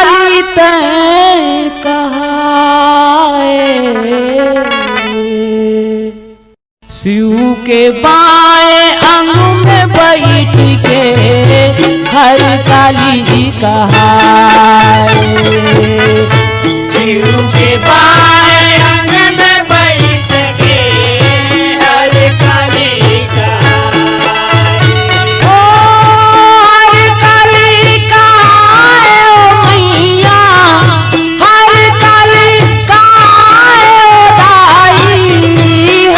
काली तैं कहाए। शिव के बाएं अंग में बैठ के हर काली जी कहाए। शिव के बाएं अंग में बैठ के हर काली कहाए। ओ हर काली कहाए ओ मैया, हर काली कहाए ओ दाई,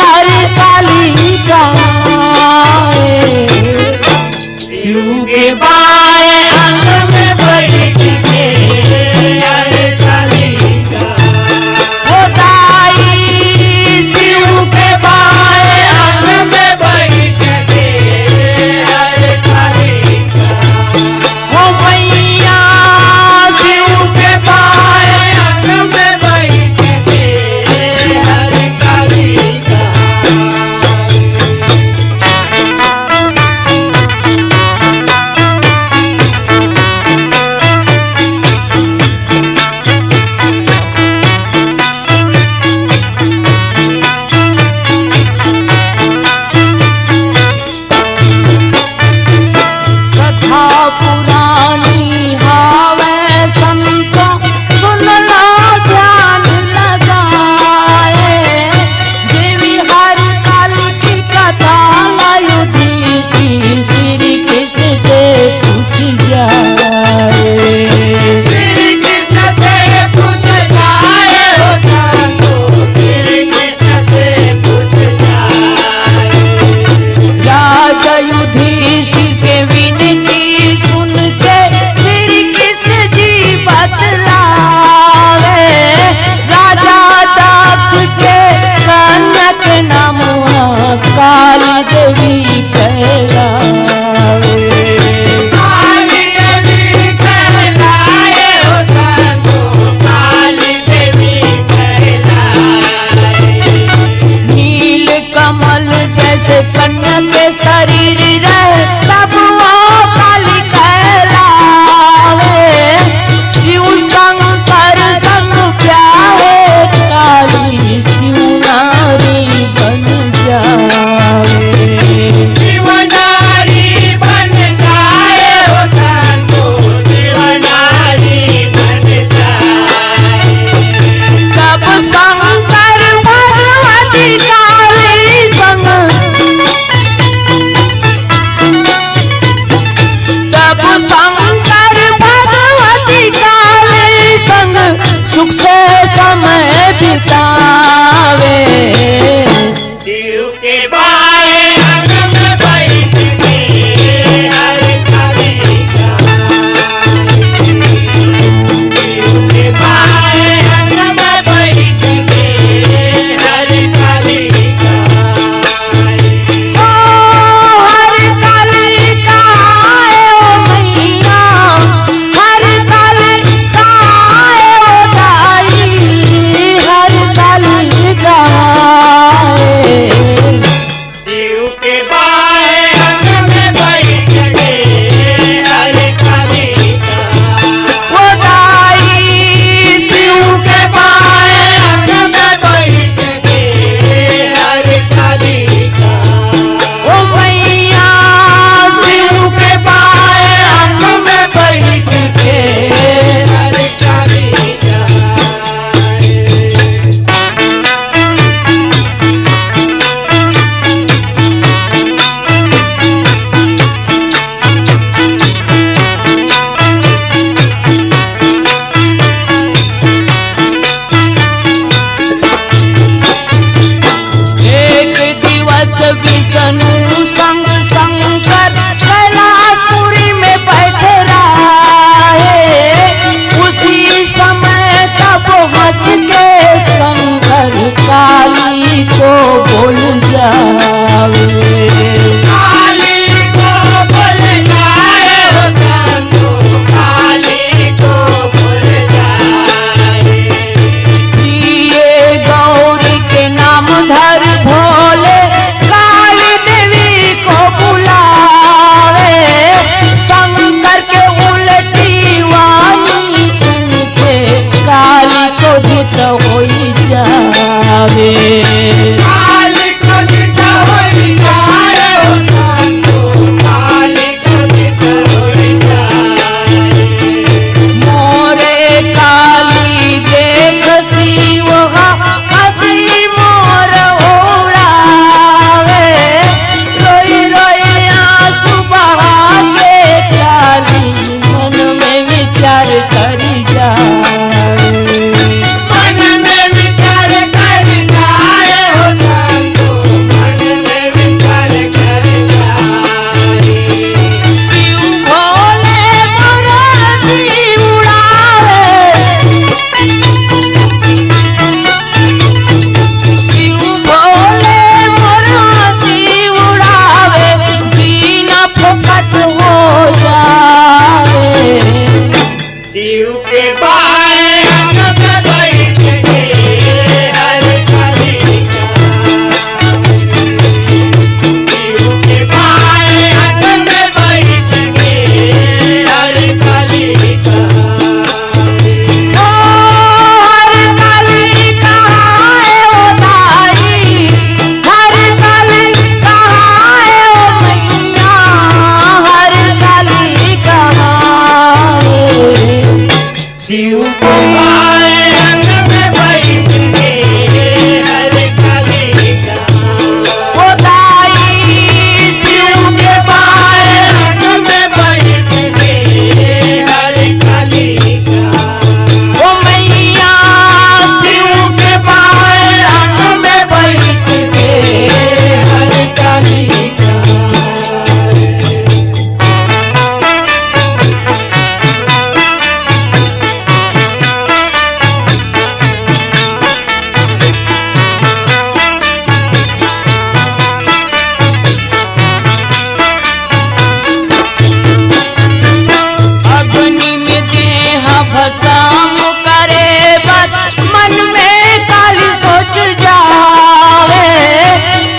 हर काली कहाए। शिव के बाएं अंग में बैठ के शिव के बाएं अंग में बैठ के हर कालिका शिव के बाएं अंग में बैठ के हर कालिका हर काली कहाँ है ओ दाई, हर काली कहाँ है ओ मैया, हर काली कहाँ है। शिव के बाएं अंग में बैठ के हर कालिका ओ दाई शिव के बाएं अंग में बैठ के हर कालिका ओ मैया, शिव के बाएं अंग में बैठ के हर कालिका अग्नि में देह भस्म करे बस मन में काली सोच जावे,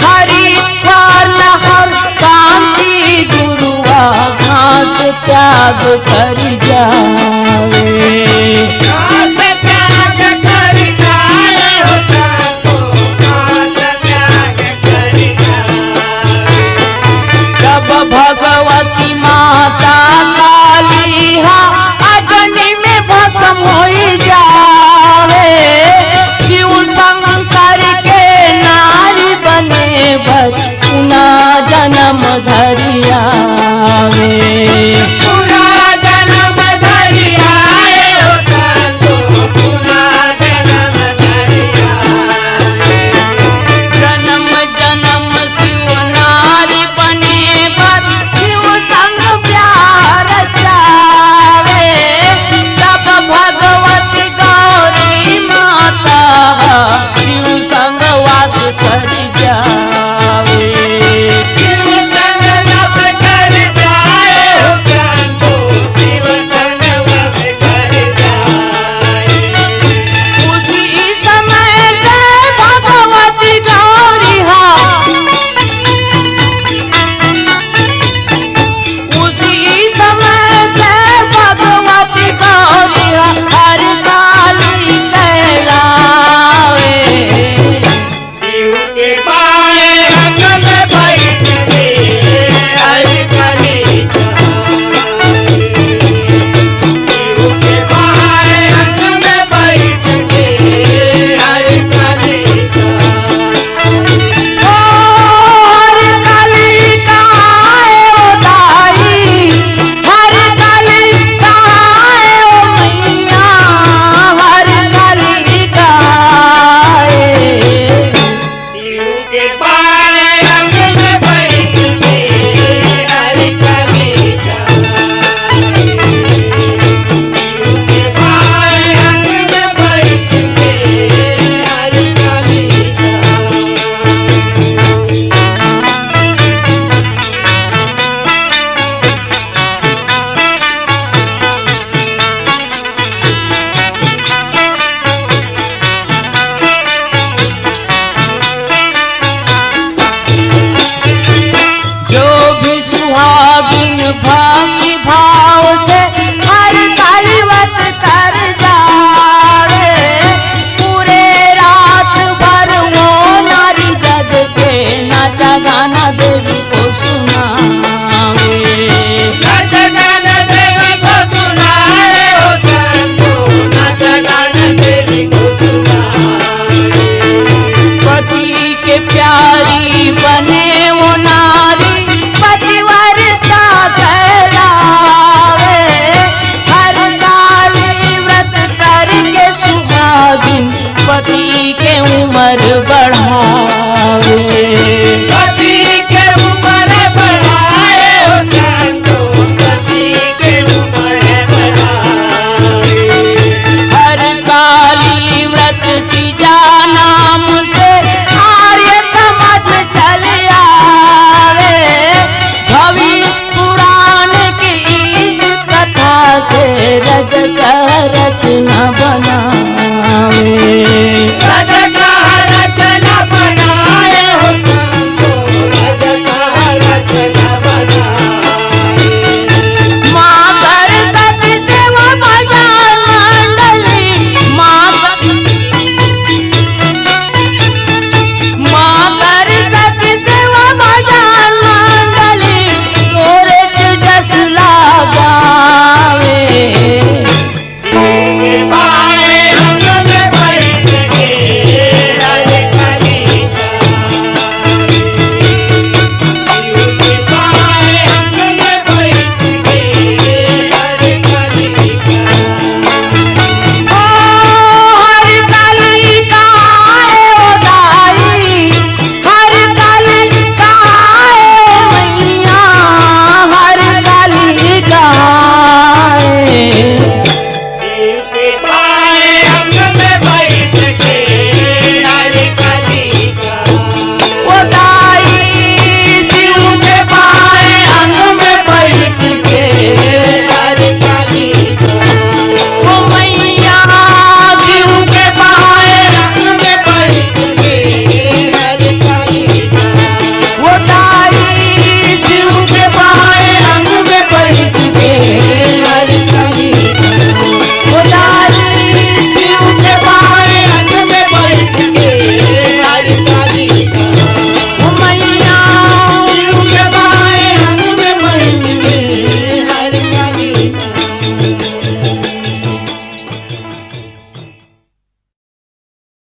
हरि फल हर कांति गुरुआ घास त्याग कर जावे। घास त्याग कर जाए हो जातो घास त्याग कर जाए जब भगवती माता काली अग्नि में भस्म हो जावे, शिव शंकर के नारी बने बस पुनः जन्म धरियावे।